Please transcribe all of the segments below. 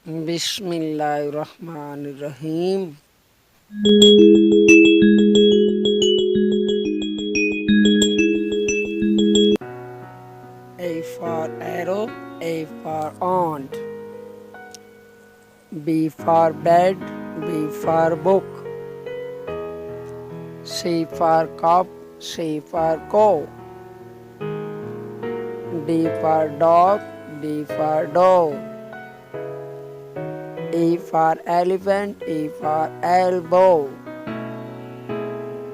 Bismillahirrahmanirrahim. A for arrow, A for ant. B for bed, B for book. C for cup, C for cow. D for dog, D for dog. E for elephant, E for elbow.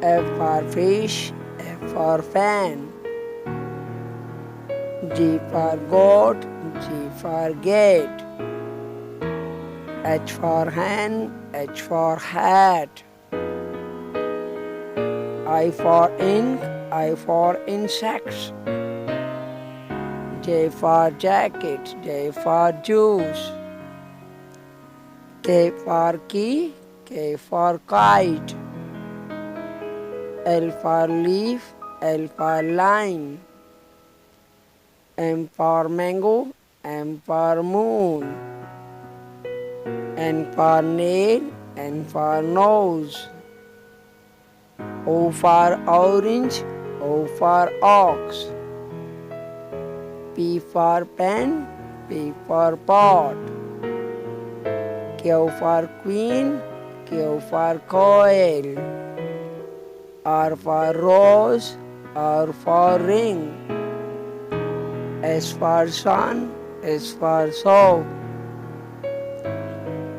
F for fish, F for fan. G for goat, G for gate. H for hen, H for hat. I for ink, I for insects. J for jacket, J for juice. K for key, K for kite. L for leaf, L for line. M for mango, M for moon. N for nail, N for nose. O for orange, O for ox. P for pen, P for pot. Q for queen, Q for coil. R for rose, R for ring. S for sun, S for soap.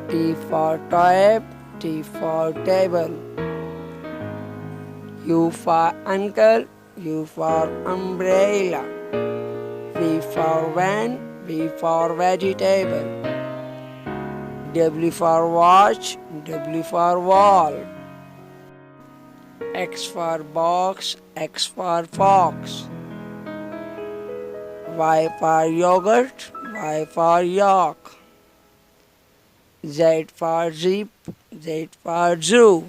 T for tap, T for table. U for uncle, U for umbrella. V for van, V for vegetable. W for watch, W for wall. X for box, X for fox. Y for yogurt, Y for yak. Z for zip, Z for zoo.